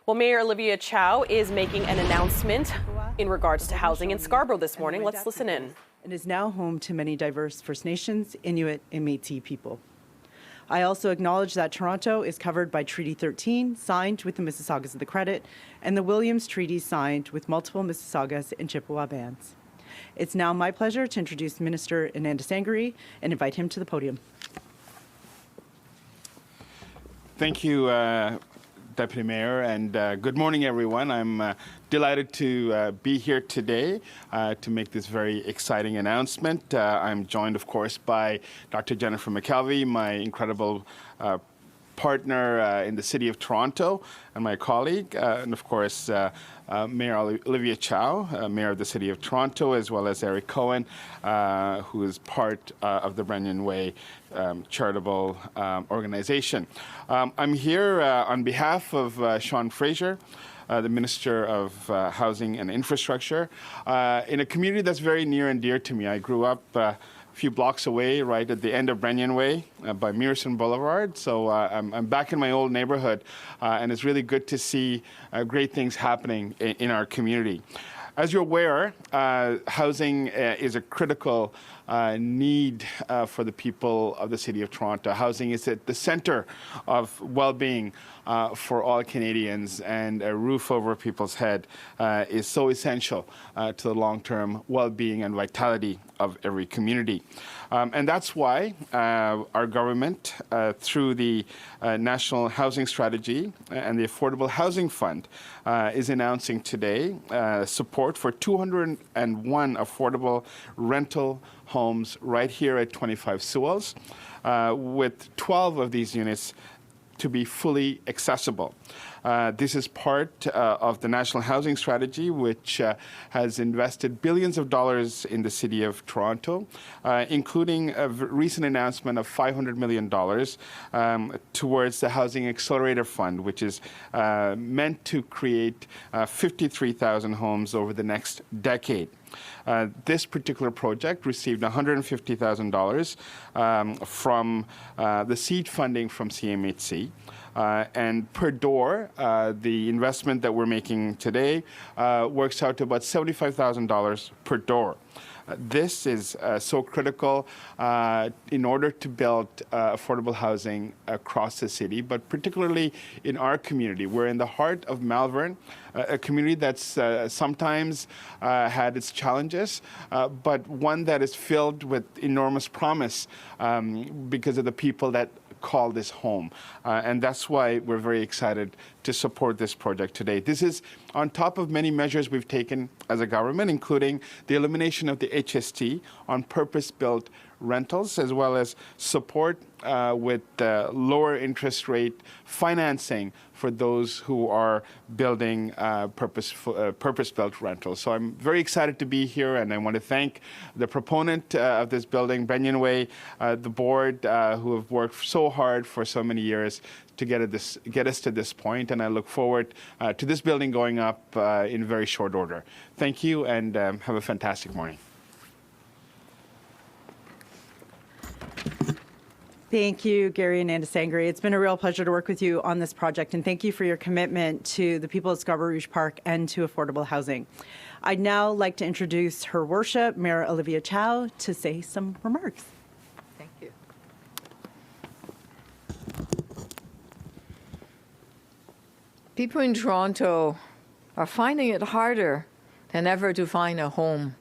Well, Mayor Olivia Chow is making an announcement in regards to housing in Scarborough this morning. Let's listen in. And is now home to many diverse First Nations, Inuit, and Métis people. I also acknowledge that Toronto is covered by Treaty 13, signed with the Mississaugas of the Credit, and the Williams Treaty, signed with multiple Mississaugas and Chippewa bands. It's now my pleasure to introduce Minister Ananda Sangari and invite him to the podium. Thank you, Deputy Mayor, and good morning, everyone. I'm delighted to be here today to make this very exciting announcement. I'm joined, of course, by Dr. Jennifer McKelvey, my incredible partner in the City of Toronto, and my colleague, and of course, Mayor Olivia Chow, Mayor of the City of Toronto, as well as Eric Cohen, who is part of the Brennan Way charitable organization. I'm here on behalf of Sean Fraser, the Minister of Housing and Infrastructure, in a community that's very near and dear to me. I grew up a few blocks away, right at the end of Brennan Way by Mearson Boulevard. So I'm back in my old neighborhood, and it's really good to see great things happening in our community. As you're aware, housing is a critical need for the people of the City of Toronto. Housing is at the center of well-being for all Canadians, and a roof over people's head is so essential to the long-term well-being and vitality of every community. And that's why our government, through the National Housing Strategy and the Affordable Housing Fund, is announcing today support for 201 affordable rental homes right here at 25 Sewells, with 12 of these units to be fully accessible. This is part of the National Housing Strategy, which has invested billions of dollars in the City of Toronto, including a recent announcement of $500 million towards the Housing Accelerator Fund, which is meant to create 53,000 homes over the next decade. This particular project received $150,000 from the seed funding from CMHC. And per door, the investment that we're making today works out to about $75,000 per door. This is so critical in order to build affordable housing across the city, but particularly in our community. We're in the heart of Malvern, a community that's sometimes had its challenges, but one that is filled with enormous promise because of the people that call this home. And that's why we're very excited to support this project today. This is on top of many measures we've taken as a government, including the elimination of the HST on purpose-built rentals, as well as support with lower interest rate financing for those who are building purpose-built rentals. So I'm very excited to be here, and I want to thank the proponent of this building, Brennan Way, the board, who have worked so hard for so many years to get us to this point, and I look forward to this building going up in very short order. Thank you, and have a fantastic morning. Thank you, Gary and Ananda Sangari. It's been a real pleasure to work with you on this project, and thank you for your commitment to the people of Scarborough Rouge Park and to affordable housing. I'd now like to introduce Her Worship, Mayor Olivia Chow, to say some remarks. Thank you. People in Toronto are finding it harder than ever to find a home.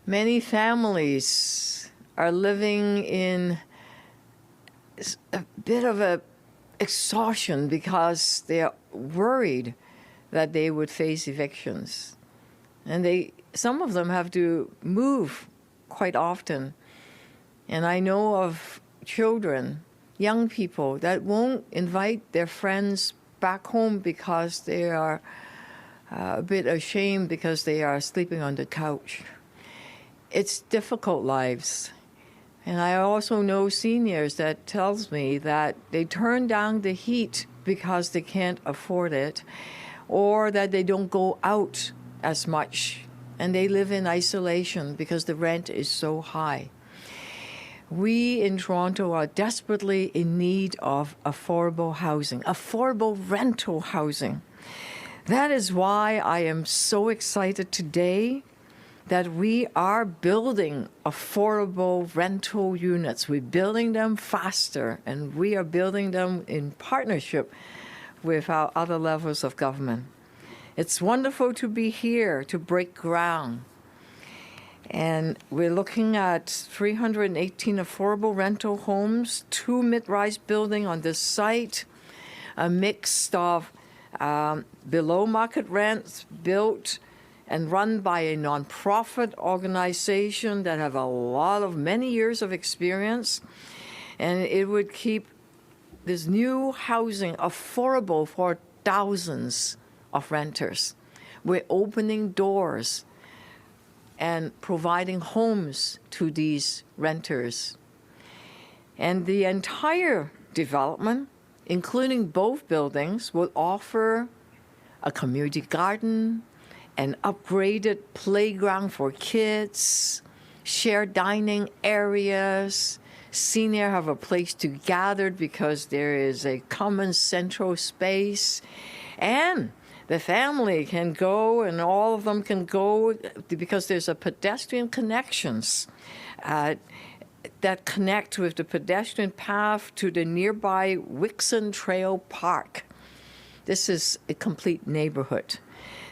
Many families are living in a bit of a exhaustion because they are worried that they would face evictions. And some of them have to move quite often. And I know of children, young people, that won't invite their friends back home because they are a bit ashamed because they are sleeping on the couch. It's difficult lives. And I also know seniors that tells me that they turn down the heat because they can't afford it, or that they don't go out as much, and they live in isolation because the rent is so high. We in Toronto are desperately in need of affordable housing, affordable rental housing. That is why I am so excited today that we are building affordable rental units. We're building them faster, and we are building them in partnership with our other levels of government. It's wonderful to be here to break ground. And we're looking at 318 affordable rental homes, 2 mid-rise buildings on this site, a mix of below market rents built and run by a nonprofit organization that have many years of experience. And it would keep this new housing affordable for thousands of renters. We're opening doors and providing homes to these renters. And the entire development, including both buildings, will offer a community garden, an upgraded playground for kids, shared dining areas. Seniors have a place to gather because there is a common central space. And the family can go, and all of them can go because there's a pedestrian connections that connect with the pedestrian path to the nearby Wixon Trail Park. This is a complete neighborhood.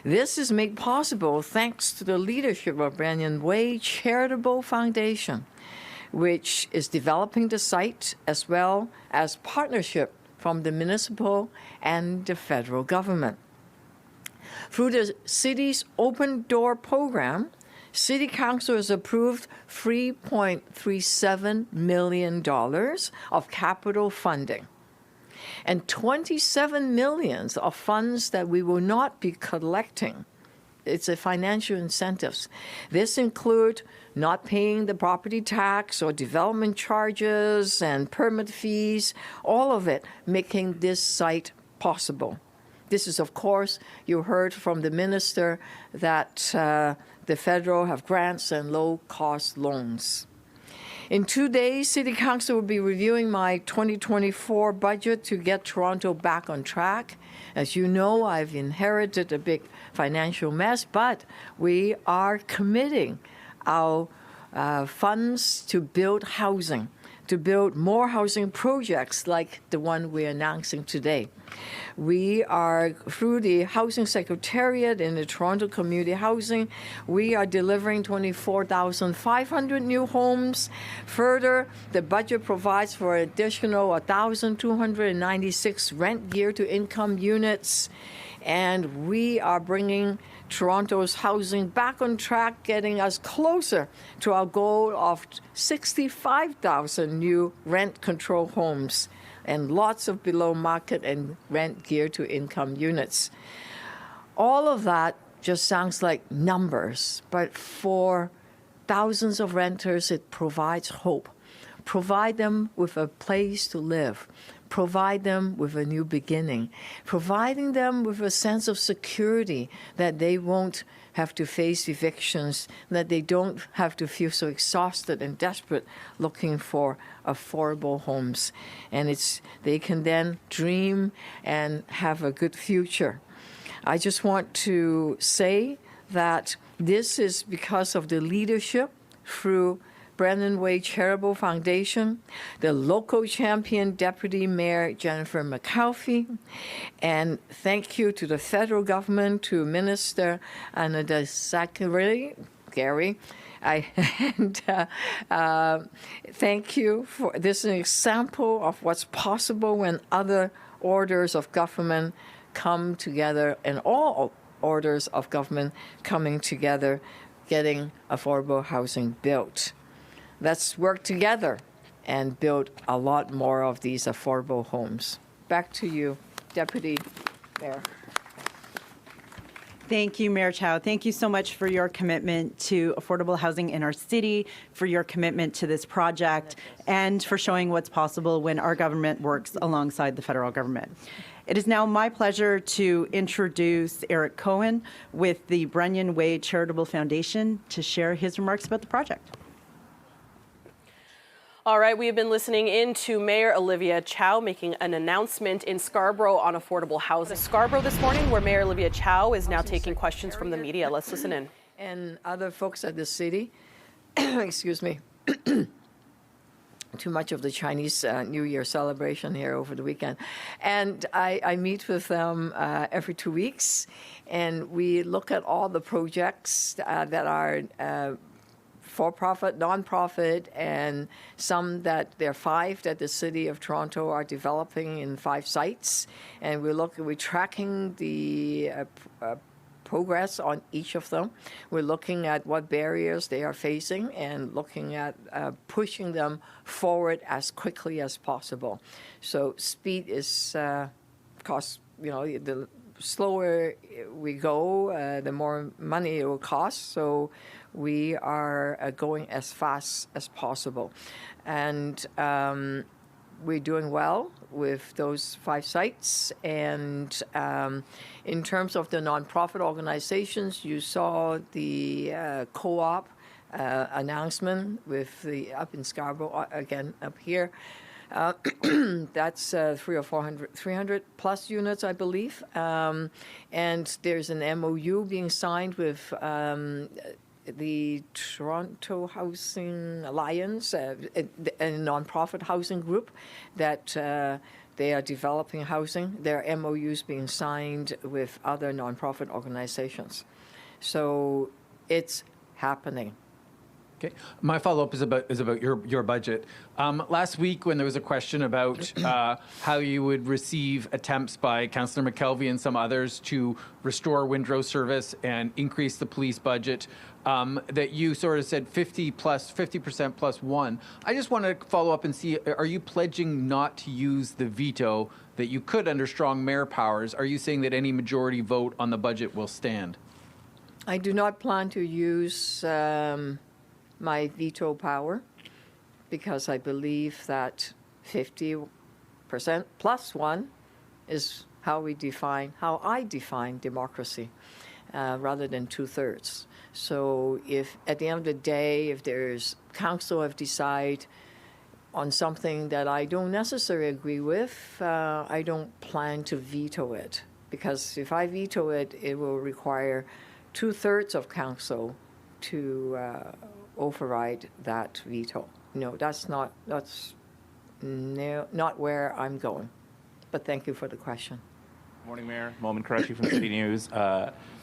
This is made possible thanks to the leadership of Brandon Way Charitable Foundation, which is developing the site as well as partnership from the municipal and the federal government. Through the city's Open Door program, City Council has approved $3.37 million of capital funding and $27 million of funds that we will not be collecting. It's a financial incentives. This includes not paying the property tax or development charges and permit fees, all of it making this site possible. This is, of course, you heard from the minister that the federal have grants and low-cost loans. In 2 days, City Council will be reviewing my 2024 budget to get Toronto back on track. As you know, I've inherited a big financial mess, but we are committing our funds to build housing, to build more housing projects like the one we're announcing today. We are, through the Housing Secretariat in the Toronto Community Housing, we are delivering 24,500 new homes. Further, the budget provides for additional 1,296 rent geared to income units. And we are bringing Toronto's housing back on track, getting us closer to our goal of 65,000 new rent-controlled homes and lots of below market and rent geared to income units. All of that just sounds like numbers, but for thousands of renters, it provides hope. Provide them with a place to live. Provide them with a new beginning. Providing them with a sense of security that they won't have to face evictions, that they don't have to feel so exhausted and desperate looking for affordable homes. And they can then dream and have a good future. I just want to say that this is because of the leadership through Brandon Way Charitable Foundation, the local champion Deputy Mayor Jennifer McAuliffe, and thank you to the federal government, to Minister Anna Zachary, Gary, and thank you for this, an example of what's possible when other orders of government come together, and all orders of government coming together, getting affordable housing built. Let's work together and build a lot more of these affordable homes. Back to you, Deputy Mayor. Thank you, Mayor Chow. Thank you so much for your commitment to affordable housing in our city, for your commitment to this project, and for showing what's possible when our government works alongside the federal government. It is now my pleasure to introduce Eric Cohen with the Brandon Way Charitable Foundation to share his remarks about the project. All right, we have been listening in to Mayor Olivia Chow making an announcement in Scarborough on affordable housing. Scarborough this morning, where Mayor Olivia Chow is now taking questions from the media. Let's listen in. And other folks at the city, excuse me, too much of the Chinese New Year celebration here over the weekend. And I meet with them every 2 weeks, and we look at all the projects that are for-profit, non-profit, and some that there are 5 that the City of Toronto are developing in 5 sites. And we're tracking the progress on each of them. We're looking at what barriers they are facing and looking at pushing them forward as quickly as possible. So speed is cost, the slower we go, the more money it will cost. So we are going as fast as possible. And we're doing well with those 5 sites. And in terms of the nonprofit organizations, you saw the co-op announcement with the up in Scarborough, again, up here. That's 300 plus units, I believe. And there's an MOU being signed with the Toronto Housing Alliance, a nonprofit housing group that they are developing housing. There are MOUs being signed with other nonprofit organizations. So it's happening. Okay. My follow-up is about your budget. Last week, when there was a question about how you would receive attempts by Councillor McKelvey and some others to restore Windrow service and increase the police budget, that you sort of said 50% plus 1. I just want to follow up and see, are you pledging not to use the veto that you could under strong mayor powers? Are you saying that any majority vote on the budget will stand? I do not plan to use my veto power because I believe that 50% plus 1 is how I define democracy, rather than 2/3. So if at the end of the day, if there's council have decided on something that I don't necessarily agree with, I don't plan to veto it, because if I veto it, it will require 2/3 of council to override that veto. No, that's not where I'm going. But thank you for the question. Morning, Mayor. Momin Qureshi from City News.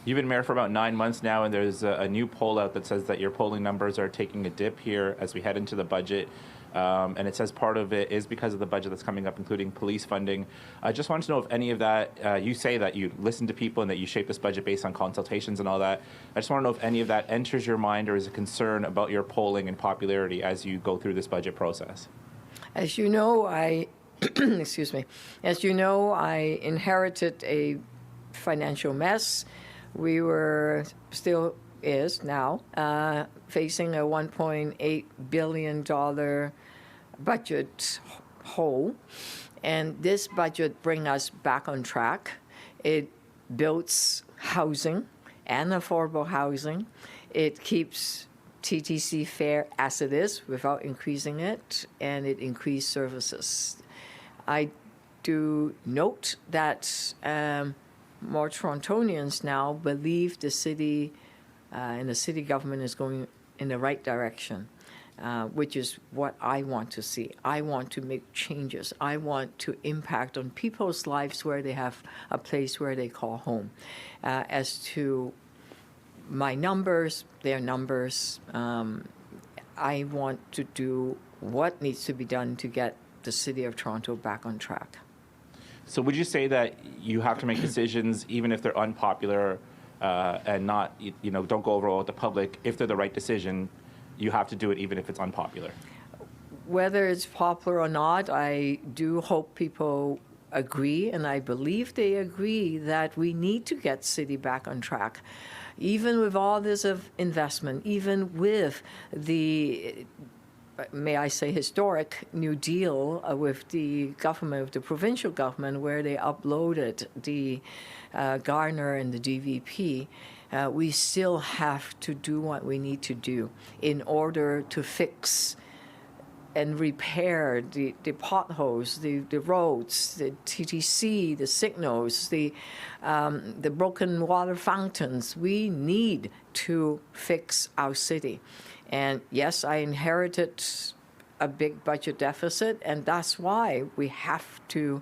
You've been mayor for about 9 months now, and there's a new poll out that says that your polling numbers are taking a dip here as we head into the budget. And it says part of it is because of the budget that's coming up, including police funding. I just wanted to know if any of that, you say that you listen to people and that you shape this budget based on consultations and all that. I just want to know if any of that enters your mind or is a concern about your polling and popularity as you go through this budget process. As you know, excuse me. As you know, I inherited a financial mess. We were still is now facing a $1.8 billion budget hole, and this budget brings us back on track. It builds housing and affordable housing. It keeps TTC fare as it is without increasing it, and it increased services. I do note that more Torontonians now believe the city and the city government is going in the right direction, which is what I want to see. I want to make changes. I want to impact on people's lives where they have a place where they call home. As to my numbers, their numbers, I want to do what needs to be done to get the City of Toronto back on track. So would you say that you have to make decisions, even if they're unpopular, and not, don't go over with the public? If they're the right decision, you have to do it even if it's unpopular? Whether it's popular or not, I do hope people agree, and I believe they agree that we need to get city back on track. Even with all this of investment, even with the, may I say, historic New Deal with the government, with the provincial government, where they uploaded the Garner and the DVP, we still have to do what we need to do in order to fix and repair the potholes, the roads, the TTC, the signals, the broken water fountains. We need to fix our city. And yes, I inherited a big budget deficit, and that's why we have to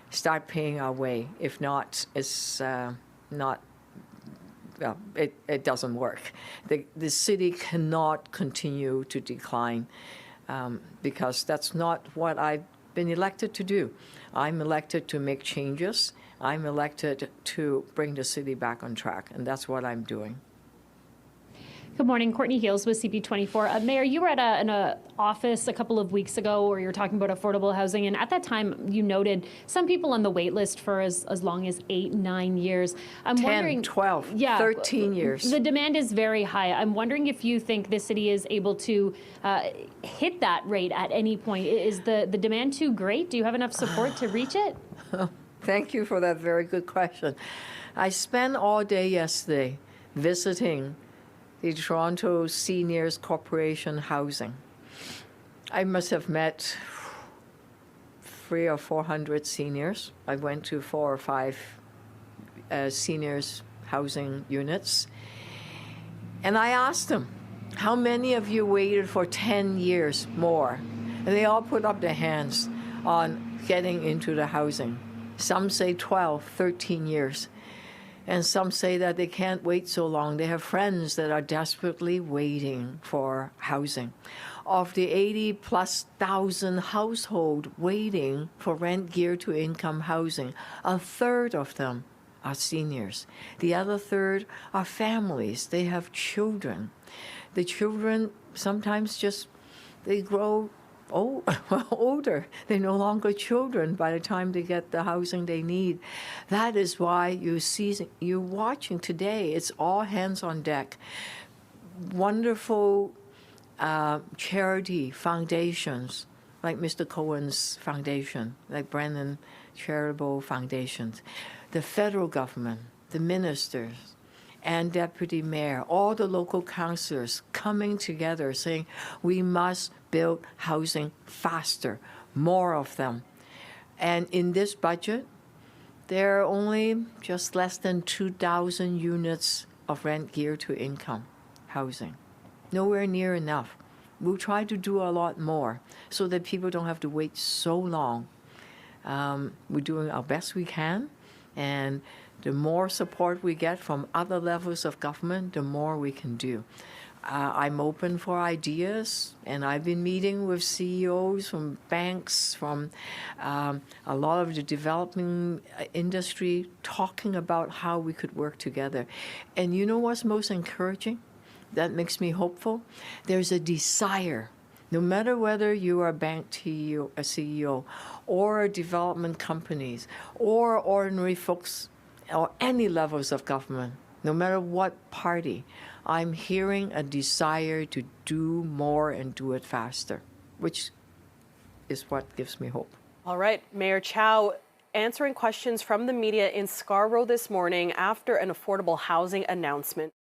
start paying our way. If not, it's not. Well, it doesn't work. The city cannot continue to decline because that's not what I've been elected to do. I'm elected to make changes. I'm elected to bring the city back on track, and that's what I'm doing. Good morning. Courtney Heels with CP24. Mayor, you were at an office a couple of weeks ago where you were talking about affordable housing, and at that time you noted some people on the wait list for as long as 8, 9 years. I'm 10, wondering, 12, 13 years. The demand is very high. I'm wondering if you think the city is able to hit that rate at any point. Is the demand too great? Do you have enough support to reach it? Thank you for that very good question. I spent all day yesterday visiting the Toronto Seniors Corporation Housing. I must have met 300 or 400 seniors. I went to 4 or 5 seniors housing units. And I asked them, how many of you waited for 10 years more? And they all put up their hands on getting into the housing. Some say 12, 13 years. And some say that they can't wait so long. They have friends that are desperately waiting for housing. Of the 80+ thousand households waiting for rent geared to income housing, a third of them are seniors. The other third are families. They have children. The children sometimes they grow older. They're no longer children by the time they get the housing they need. That is why you're watching today. It's all hands on deck. Wonderful charity foundations like Mr. Cohen's foundation, like Brennan Charitable Foundations, the federal government, the ministers, and Deputy Mayor, all the local councillors coming together saying, we must build housing faster, more of them. And in this budget, there are only just less than 2,000 units of rent geared to income housing. Nowhere near enough. We'll try to do a lot more so that people don't have to wait so long. We're doing our best we can, and the more support we get from other levels of government, the more we can do. I'm open for ideas, and I've been meeting with CEOs from banks, from a lot of the developing industry, talking about how we could work together. And you know what's most encouraging? That makes me hopeful. There's a desire, no matter whether you are a bank CEO or development companies or ordinary folks or any levels of government, no matter what party, I'm hearing a desire to do more and do it faster, which is what gives me hope. All right, Mayor Chow answering questions from the media in Scarborough this morning after an affordable housing announcement.